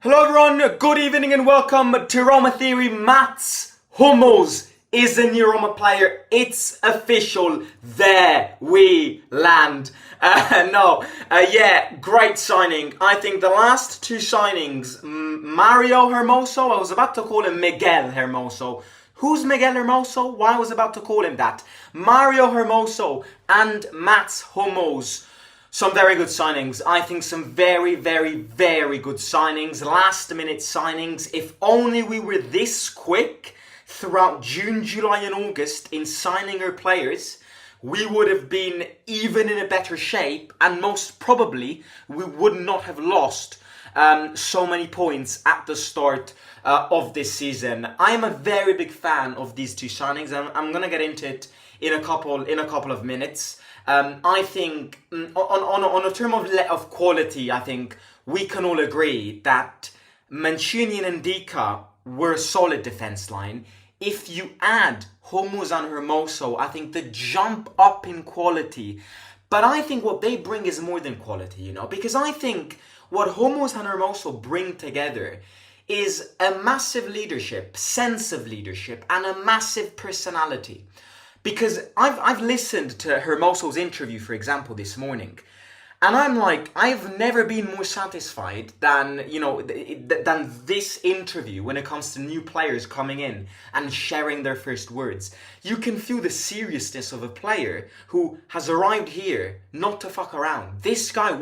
Hello everyone, good evening and welcome to Roma Theory. Hummels is a new Roma player. It's official. There we land. Great signing. I think the last two signings, Mario Hermoso, I was about to call him Miguel Hermoso. Who's Miguel Hermoso? Why I was about to call him that? Mario Hermoso and Mats Hummels. Some very good signings. I think some very, very, very good signings. Last minute signings. If only we were this quick throughout June, July and August in signing our players, we would have been even in a better shape, and most probably we would not have lost so many points at the start of this season. I am a very big fan of these two signings, and I'm going to get into it in a couple of minutes. I think on a term of quality, I think we can all agree that Mancini and Ndika were a solid defense line. If you add Hummels and Hermoso, I think the jump up in quality. But I think what they bring is more than quality, because I think what Hummels and Hermoso bring together is a massive leadership, sense of leadership, and a massive personality. Because I've listened to Hermoso's interview, for example, this morning, and I'm like, I've never been more satisfied than this interview when it comes to new players coming in and sharing their first words. You can feel the seriousness of a player who has arrived here not to fuck around. This guy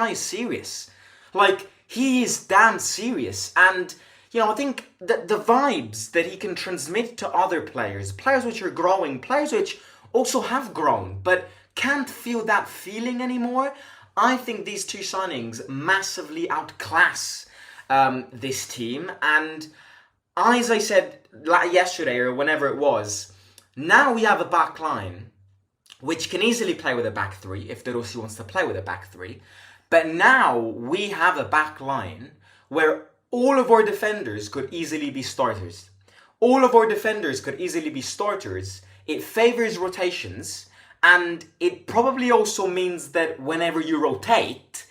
is serious. Like, he is damn serious. And I think that the vibes that he can transmit to other players which are growing, players which also have grown, but can't feel that feeling anymore, I think these two signings massively outclass this team. And as I said yesterday or whenever it was, now we have a back line which can easily play with a back three if De Rossi wants to play with a back three. But now we have a back line where all of our defenders could easily be starters. It favors rotations, and it probably also means that whenever you rotate,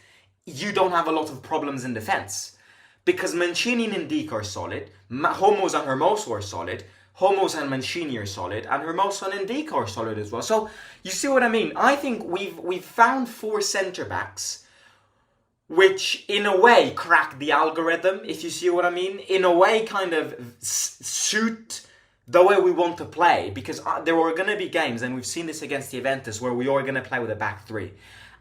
you don't have a lot of problems in defense. Because Mancini and Ndika are solid, Hummels and Hermoso are solid, Hummels and Mancini are solid, and Hermoso and Ndika are solid as well. So, you see what I mean? I think we've found four centre-backs which in a way crack the algorithm, if you see what I mean. In a way kind of suit the way we want to play, because there are going to be games, and we've seen this against the Juventus, where we are going to play with a back three.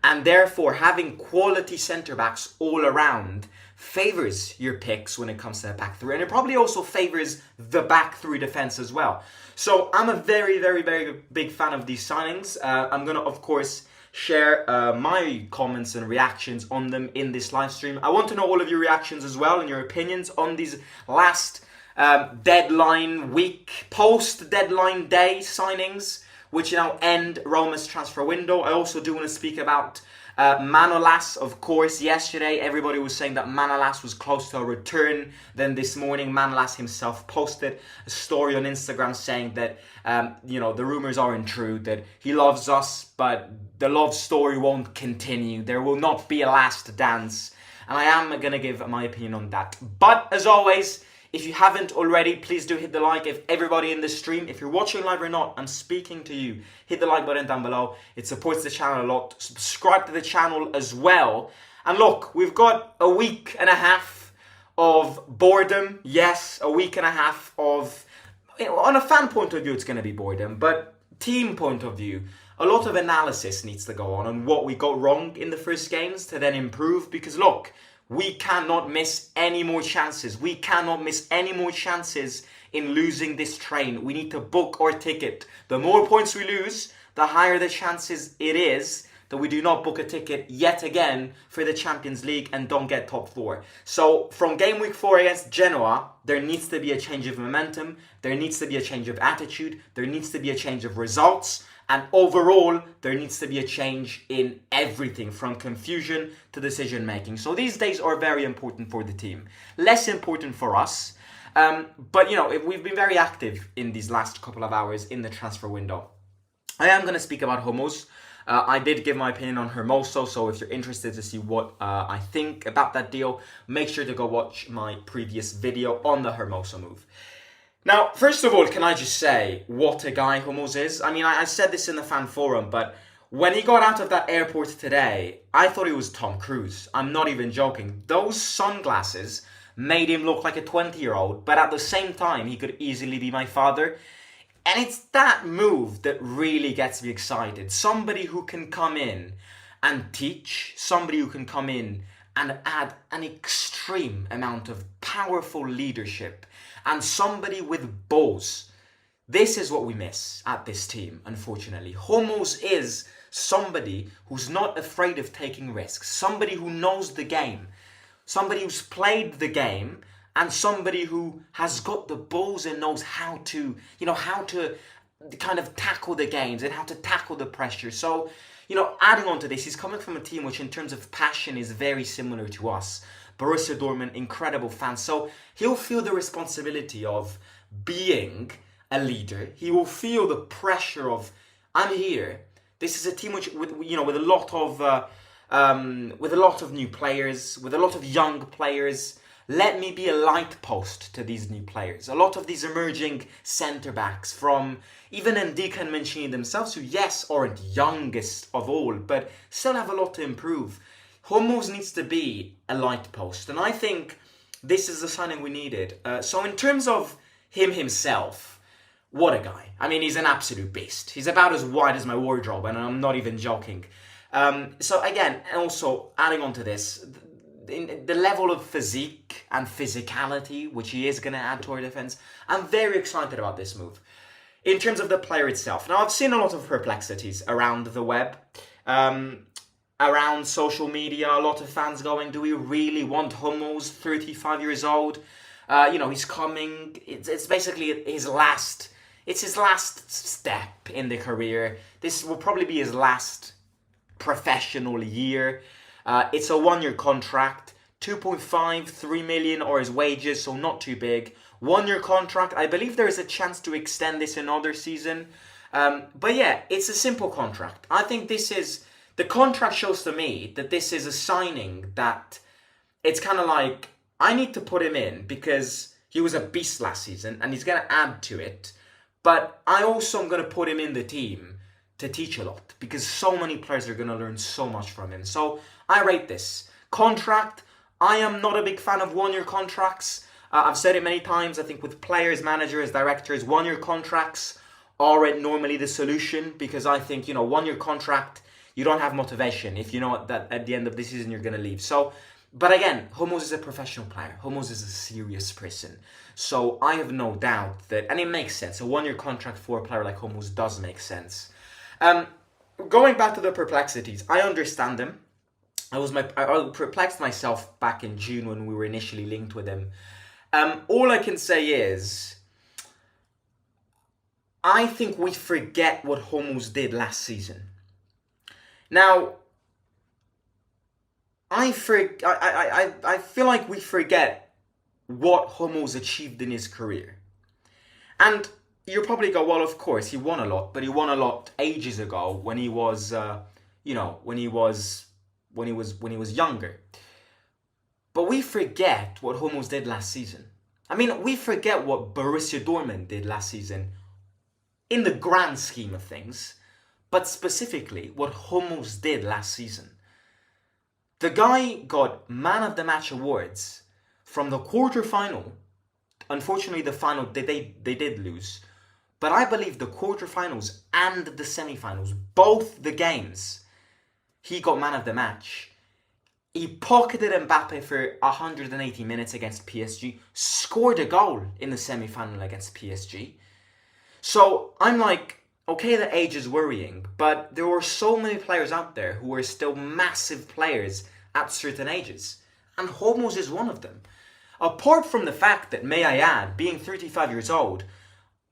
And therefore, having quality centre-backs all around favours your picks when it comes to the back three. And it probably also favours the back three defence as well. So I'm a very, very, very big fan of these signings. I'm going to, of course, share my comments and reactions on them in this live stream. I want to know all of your reactions as well and your opinions on these last deadline week, post-deadline day signings, which now end Roma's transfer window. I also do want to speak about Manolas, of course. Yesterday, everybody was saying that Manolas was close to a return. Then this morning, Manolas himself posted a story on Instagram saying that, the rumors aren't true, that he loves us, but the love story won't continue. There will not be a last dance. And I am going to give my opinion on that. But, as always, if you haven't already, please do hit the like. If everybody in the stream, if you're watching live or not, I'm speaking to you. Hit the like button down below. It supports the channel a lot. Subscribe to the channel as well. And look, we've got a week and a half of boredom. Yes, a week and a half of, on a fan point of view, it's going to be boredom. But team point of view, a lot of analysis needs to go on what we got wrong in the first games to then improve. Because look, we cannot miss any more chances. We cannot miss any more chances in losing this train. We need to book our ticket. The more points we lose, the higher the chances it is that we do not book a ticket yet again for the Champions League and don't get top four. So from game week 4 against Genoa, there needs to be a change of momentum. There needs to be a change of attitude. There needs to be a change of results. And overall, there needs to be a change in everything, from confusion to decision making. So these days are very important for the team. Less important for us. But we've been very active in these last couple of hours in the transfer window. I am going to speak about Hummels. I did give my opinion on Hermoso, so if you're interested to see what I think about that deal, make sure to go watch my previous video on the Hermoso move. Now, first of all, can I just say what a guy Hummels is? I mean, I said this in the fan forum, but when he got out of that airport today, I thought he was Tom Cruise. I'm not even joking. Those sunglasses made him look like a 20-year-old, but at the same time, he could easily be my father. And it's that move that really gets me excited. Somebody who can come in and teach, somebody who can come in and add an extreme amount of powerful leadership, and somebody with balls. This is what we miss at this team, unfortunately. Hummels is somebody who's not afraid of taking risks, somebody who knows the game, somebody who's played the game, and somebody who has got the balls and knows how to, how to kind of tackle the games and how to tackle the pressure. So, adding on to this, he's coming from a team which in terms of passion is very similar to us. Borussia Dortmund, incredible fans. So he'll feel the responsibility of being a leader. He will feel the pressure of, I'm here. This is a team which, with a lot of new players, with a lot of young players. Let me be a light post to these new players. A lot of these emerging centre-backs from even Ndika and Mancini themselves, who, yes, aren't youngest of all, but still have a lot to improve. Hummels needs to be a light post, and I think this is the signing we needed. So in terms of him himself, what a guy. I mean, he's an absolute beast. He's about as wide as my wardrobe, and I'm not even joking. So again, and also adding on to this, the level of physique and physicality which he is going to add to our defense, I'm very excited about this move. In terms of the player itself, now I've seen a lot of perplexities around the web, around social media, a lot of fans going, do we really want Hummels, 35 years old? He's coming, it's basically his last step in the career. This will probably be his last professional year. It's a 1-year contract, 2.5, 3 million are his wages, so not too big. 1-year contract. I believe there is a chance to extend this another season. But yeah, it's a simple contract. I think the contract shows to me that this is a signing that it's kind of like, I need to put him in because he was a beast last season and he's going to add to it. But I also am going to put him in the team to teach a lot because so many players are going to learn so much from him. So I rate this. Contract, I am not a big fan of 1-year contracts. I've said it many times. I think with players, managers, directors, 1-year contracts aren't normally the solution because I think, 1-year contract, you don't have motivation if you know that at the end of the season you're going to leave. So, but again, Hummels is a professional player. Hummels is a serious person. So I have no doubt that, and it makes sense, a 1-year contract for a player like Hummels does make sense. Going back to the perplexities, I understand them. I perplexed myself back in June when we were initially linked with him. All I can say is, I think we forget what Hummels did last season. Now, I feel like we forget what Hummels achieved in his career. And you'll probably go, well, of course, he won a lot, but he won a lot ages ago when he was, when he was younger. But we forget what Hummels did last season. I mean, we forget what Borussia Dortmund did last season in the grand scheme of things, but specifically what Hummels did last season. The guy got Man of the Match awards from the quarterfinal. Unfortunately, the final, they did lose. But I believe the quarterfinals and the semifinals, both the games, he got Man of the Match. He pocketed Mbappe for 180 minutes against PSG, scored a goal in the semi-final against PSG. So I'm like, okay, the age is worrying, but there were so many players out there who were still massive players at certain ages. And Hummels is one of them. Apart from the fact that, may I add, being 35 years old,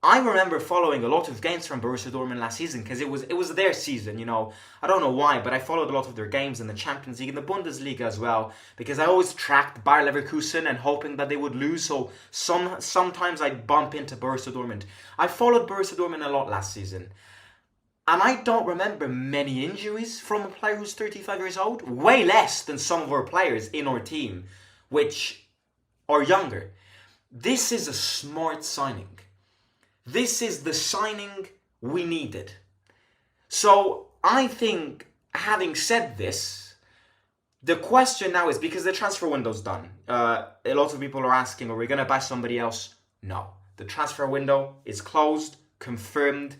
I remember following a lot of games from Borussia Dortmund last season because it was their season, I don't know why, but I followed a lot of their games in the Champions League and the Bundesliga as well because I always tracked Bayer Leverkusen and hoping that they would lose, so sometimes I'd bump into Borussia Dortmund. I followed Borussia Dortmund a lot last season. And I don't remember many injuries from a player who's 35 years old. Way less than some of our players in our team, which are younger. This is a smart signing. This is the signing we needed. So I think, having said this, the question now is, because the transfer window's done, a lot of people are asking, are we going to buy somebody else? No. The transfer window is closed, confirmed.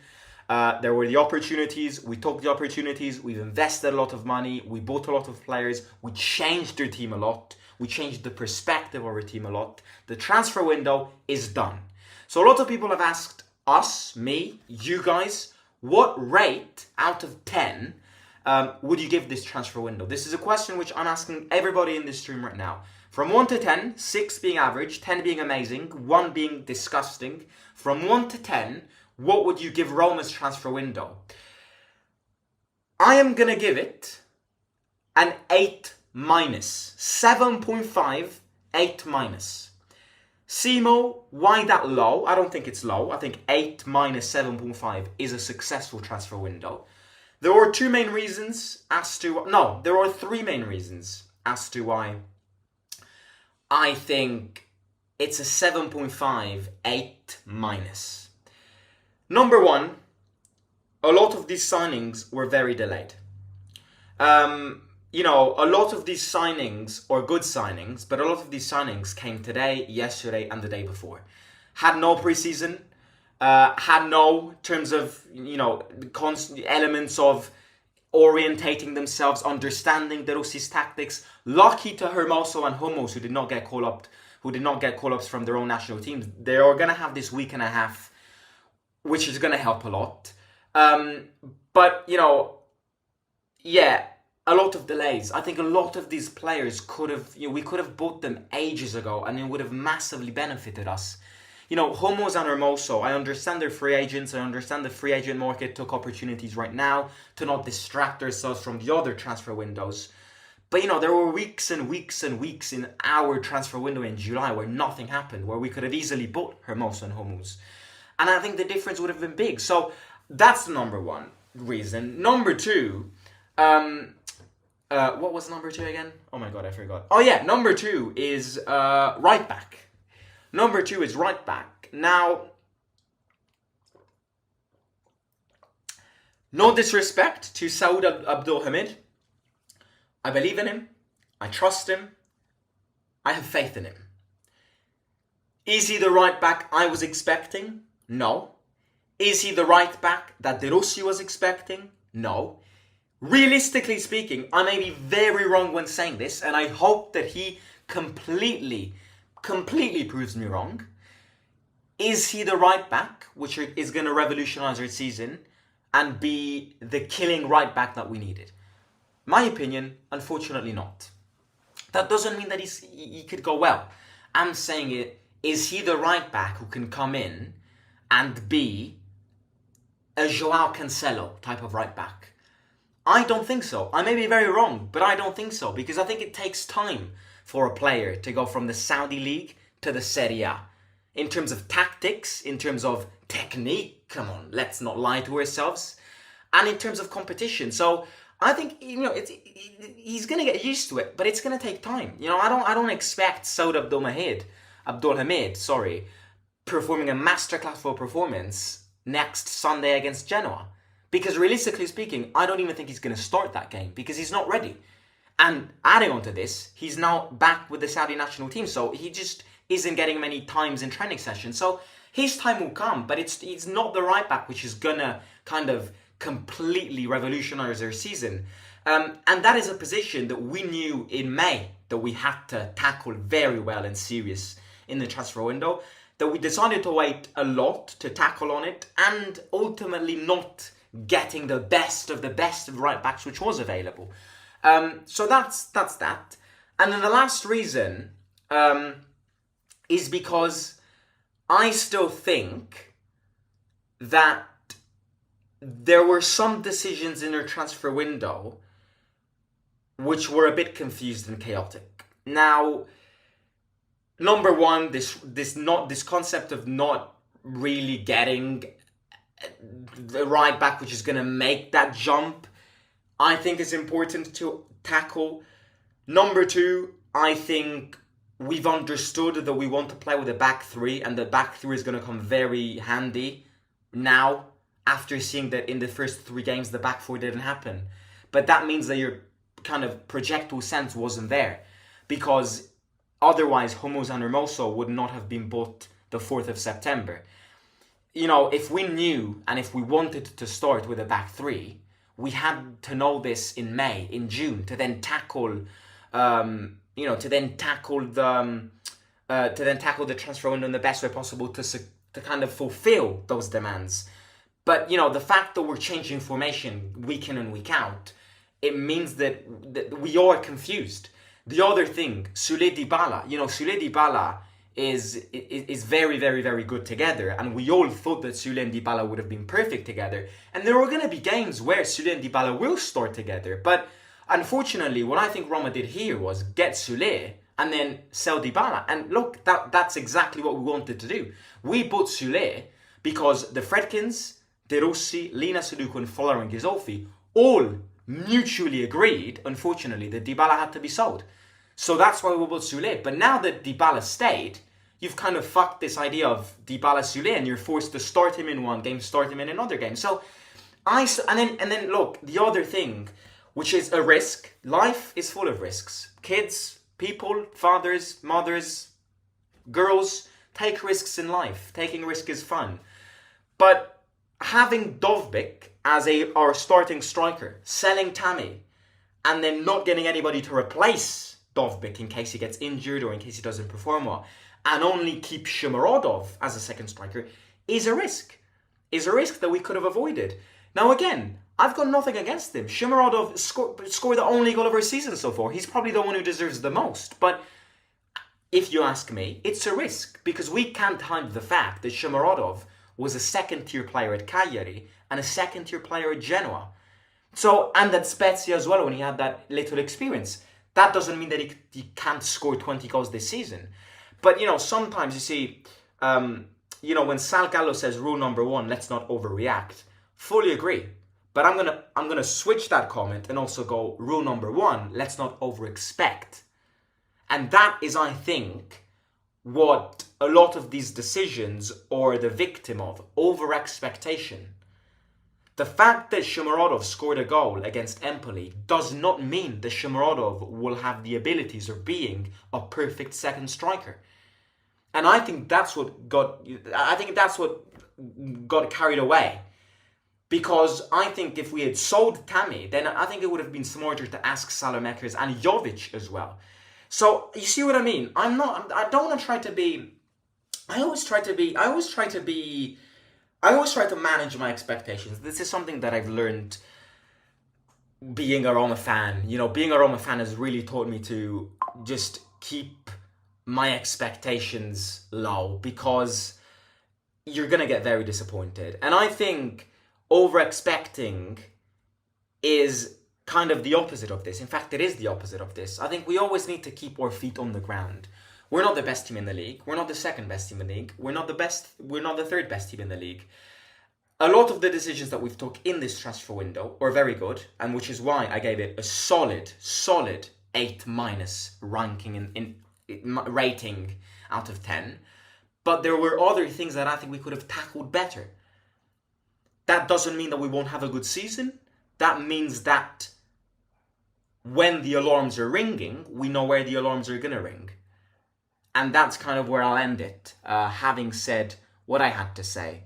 There were the opportunities, we took the opportunities, we've invested a lot of money, we bought a lot of players, we changed their team a lot, we changed the perspective of our team a lot. The transfer window is done. So a lot of people have asked us, me, you guys, what rate out of 10 would you give this transfer window? This is a question which I'm asking everybody in this stream right now. From 1 to 10, 6 being average, 10 being amazing, 1 being disgusting. From 1 to 10, what would you give Roma's transfer window? I am going to give it an 8 minus. 7.5, 8 minus. Simo, why that low? I don't think it's low. I think 8 minus 7.5 is a successful transfer window. There are two main reasons as to... No, there are three main reasons as to why I think it's a 7.5, 8 minus. Number one, a lot of these signings were very delayed. A lot of these signings are good signings, but a lot of these signings came today, yesterday, and the day before. Had no preseason, had no terms of, constant elements of orientating themselves, understanding De Rossi's tactics. Lucky to Hermoso and Hummels, who did not get call-ups from their own national teams. They are going to have this week and a half, which is going to help a lot. A lot of delays. I think a lot of these players we could have bought them ages ago, and it would have massively benefited us. Hummels and Hermoso, I understand they're free agents. I understand the free agent market took opportunities right now to not distract ourselves from the other transfer windows. But, there were weeks and weeks and weeks in our transfer window in July where nothing happened, where we could have easily bought Hermoso and Hummels. And I think the difference would have been big. So that's the number one reason. Number two, what was number two again? Oh my God, I forgot. Oh yeah, number two is right back. Number two is right back. Now, no disrespect to Saud Abdulhamid. I believe in him. I trust him. I have faith in him. Is he the right back I was expecting? No. Is he the right back that De Rossi was expecting? No. Realistically speaking, I may be very wrong when saying this, and I hope that he completely proves me wrong. Is he the right back, which is going to revolutionize our season and be the killing right back that we needed? My opinion, unfortunately not. That doesn't mean that he could go well. I'm saying is he the right back who can come in and be a Joao Cancelo type of right back? I don't think so. I may be very wrong, but I don't think so, because I think it takes time for a player to go from the Saudi League to the Serie A. In terms of tactics, in terms of technique, come on, let's not lie to ourselves, and in terms of competition. So I think, he's going to get used to it, but it's going to take time. I don't expect Saud Abdulhamid, performing a masterclass for performance next Sunday against Genoa. Because realistically speaking, I don't even think he's going to start that game because he's not ready. And adding on to this, he's now back with the Saudi national team, so he just isn't getting many times in training sessions. So his time will come, but it's not the right back which is going to kind of completely revolutionize their season. And that is a position that we knew in May that we had to tackle very well and serious in the transfer window, that we decided to wait a lot to tackle on it, and ultimately not getting the best of right backs which was available. So that's that. And then the last reason is because I still think that there were some decisions in her transfer window which were a bit confused and chaotic. Now, number one, this concept of not really getting the right back which is going to make that jump, I think is important to tackle. Number two, I think we've understood that we want to play with a back three, and the back three is going to come very handy now, after seeing that in the first 3 games the back four didn't happen. But that means that your kind of projectile sense wasn't there, because otherwise Hummels and Hermoso would not have been bought the 4th of September. You know, if we knew and if we wanted to start with a back three, we had to know this in May, in June, to then tackle, to then tackle the transfer window in the best way possible to kind of fulfill those demands. But the fact that we're changing formation week in and week out, it means that we are confused. The other thing, Soulé Dybala, Soulé Dybala is very, very, very good together, and we all thought that Soulé and Dybala would have been perfect together, and there are going to be games where Soulé and Dybala will start together. But unfortunately, what I think Roma did here was get Soulé and then sell Dybala. And look, that's exactly what we wanted to do. We bought Soulé because the Fredkins, De Rossi, Lina Seduco and Folarin Ghisolfi all mutually agreed, unfortunately, that Dybala had to be sold. So that's why we bought Soulé. But now that Dybala stayed, you've kind of fucked this idea of Dybala Soulé, and you're forced to start him in one game, start him in another game. So and then look, the other thing, which is a risk. Life is full of risks. Kids, people, fathers, mothers, girls take risks in life. Taking risk is fun. But having Dovbyk as our starting striker, selling Tammy, and then not getting anybody to replace Dovbyk in case he gets injured or in case he doesn't perform well, and only keep Shomurodov as a second striker, is a risk. Is a risk that we could have avoided. Now again, I've got nothing against him. Shomurodov scored the only goal of our season so far. He's probably the one who deserves the most. But if you ask me, it's a risk, because we can't hide the fact that Shomurodov was a second-tier player at Cagliari and a second-tier player at Genoa. So, and at Spezia as well, when he had that little experience. That doesn't mean that he can't score 20 goals this season. But, sometimes you see, when Sal Gallo says rule number 1, let's not overreact. Fully agree. But I'm gonna switch that comment and also go rule number 1, let's not overexpect. And that is, I think, what a lot of these decisions are the victim of, over-expectation. The fact that Shomurodov scored a goal against Empoli does not mean that Shomurodov will have the abilities of being a perfect second striker. And I think that's what got carried away. Because I think if we had sold Tammy, then I think it would have been smarter to ask Salomekers and Jovic as well. So you see what I mean? I always try to manage my expectations. This is something that I've learned being a Roma fan. Being a Roma fan has really taught me to just keep my expectations low, because you're going to get very disappointed. And I think over-expecting is kind of the opposite of this. In fact, it is the opposite of this. I think we always need to keep our feet on the ground. We're not the best team in the league. We're not the second best team in the league. We're not the third best team in the league. A lot of the decisions that we've took in this transfer window are very good, and which is why I gave it a solid 8- ranking in rating out of 10. But there were other things that I think we could have tackled better. That doesn't mean that we won't have a good season. That means that when the alarms are ringing, we know where the alarms are going to ring. And that's kind of where I'll end it, having said what I had to say.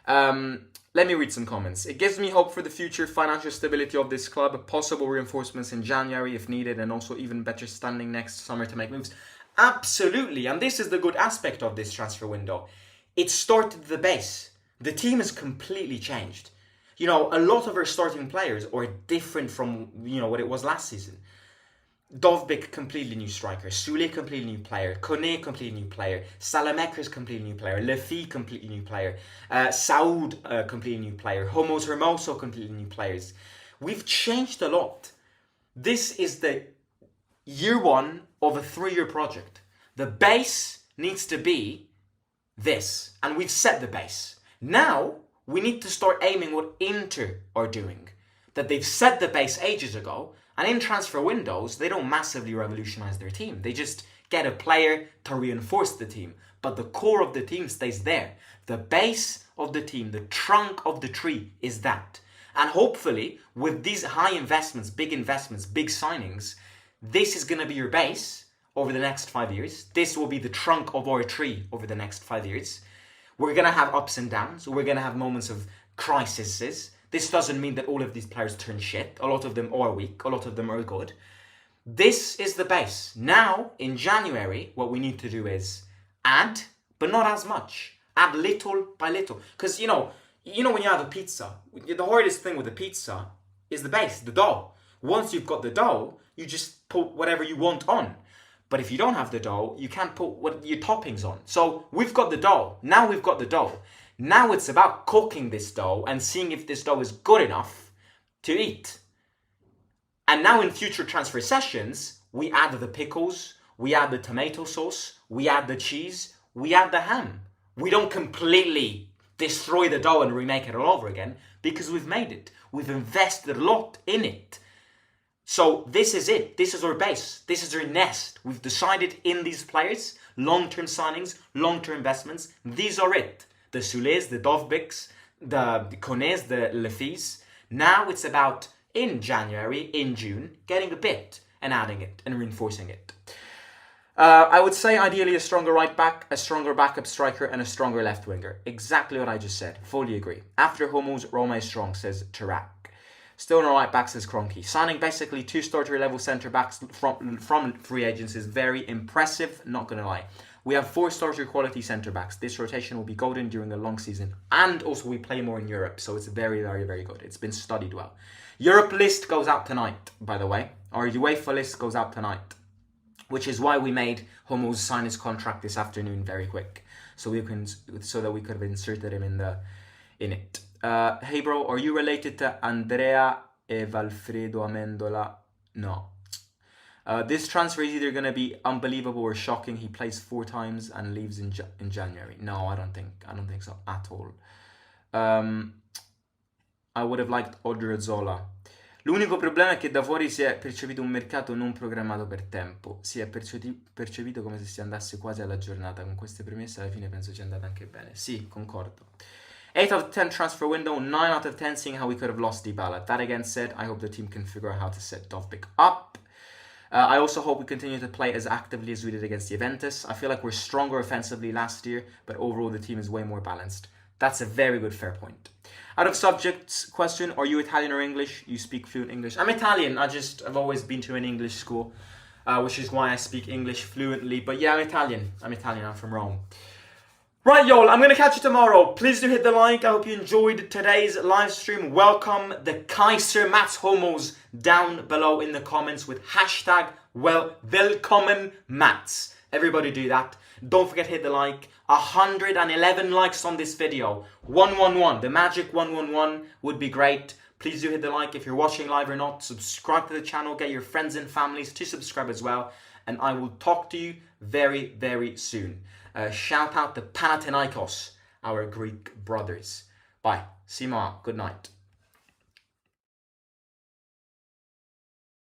Let me read some comments. It gives me hope for the future financial stability of this club, possible reinforcements in January if needed, and also even better standing next summer to make moves. Absolutely, and this is the good aspect of this transfer window. It started the base. The team has completely changed. A lot of our starting players are different from, what it was last season. Dovbyk, completely new striker. Soulé, completely new player. Kone, completely new player. Salamekers, completely new player. Lefi, completely new player. Saud, completely new player. Hummels, Hermoso, completely new players. We've changed a lot. This is the year 1 of a 3-year project. The base needs to be this. And we've set the base. Now, we need to start aiming what Inter are doing. That they've set the base ages ago, and in transfer windows, they don't massively revolutionize their team. They just get a player to reinforce the team. But the core of the team stays there. The base of the team, the trunk of the tree is that. And hopefully, with these high investments, big signings, this is going to be your base over the next 5 years. This will be the trunk of our tree over the next 5 years. We're going to have ups and downs. We're going to have moments of crises. This doesn't mean that all of these players turn shit. A lot of them are weak. A lot of them are good. This is the base. Now, in January, what we need to do is add, but not as much. Add little by little. Because, you know when you have a pizza, the hardest thing with a pizza is the base, the dough. Once you've got the dough, you just put whatever you want on. But if you don't have the dough, you can't put what your toppings on. So we've got the dough. Now we've got the dough. Now it's about cooking this dough and seeing if this dough is good enough to eat. And now in future transfer sessions, we add the pickles, we add the tomato sauce, we add the cheese, we add the ham. We don't completely destroy the dough and remake it all over again because we've made it. We've invested a lot in it. So this is it. This is our base. This is our nest. We've decided in these players, long-term signings, long-term investments. These are it. The Soulés, the Dovbyks, the Konés, the Lefis. Now it's about, in January, in June, getting a bit and adding it and reinforcing it. I would say ideally a stronger right back, a stronger backup striker, and a stronger left winger. Exactly what I just said. Fully agree. After Hummels, Roma is strong, says Tarak. Still no right back, says Kroenke. Signing basically 2 starter level centre backs from free agents is very impressive, not gonna lie. We have 4 starter quality centre backs. This rotation will be golden during a long season. And also we play more in Europe, so it's very, very, very good. It's been studied well. Europe list goes out tonight, by the way. Our UEFA list goes out tonight. Which is why we made Hummels sign his contract this afternoon very quick. So that we could have inserted him in it. Hey bro, are you related to Andrea e Valfredo Amendola? No. This transfer is either going to be unbelievable or shocking. He plays 4 times and leaves in January. No, I don't think so at all. I would have liked Odriozola. L'unico problema è che da fuori si è percepito un mercato non programmato per tempo. Si è percepito come se si andasse quasi alla giornata. Con queste premesse alla fine penso sia andata anche bene. Sì, concordo. 8 out of 10 transfer window, 9 out of 10 seeing how we could have lost Dybala. That again said, I hope the team can figure out how to set Dovbyk up. I also hope we continue to play as actively as we did against Juventus. I feel like we're stronger offensively last year, but overall the team is way more balanced. That's a very good fair point. Out of subjects question, are you Italian or English? You speak fluent English. I'm Italian. I've always been to an English school, which is why I speak English fluently. But yeah, I'm Italian. I'm from Rome. Right, y'all, I'm going to catch you tomorrow. Please do hit the like. I hope you enjoyed today's live stream. Welcome the Kaiser Mats Hummels down below in the comments with hashtag Welcome Mats. Everybody do that. Don't forget to hit the like. 111 likes on this video. 111. The magic 111 would be great. Please do hit the like if you're watching live or not. Subscribe to the channel. Get your friends and families to subscribe as well. And I will talk to you very, very soon. Shout out to Panathinaikos, our Greek brothers. Bye. Sima. Good night.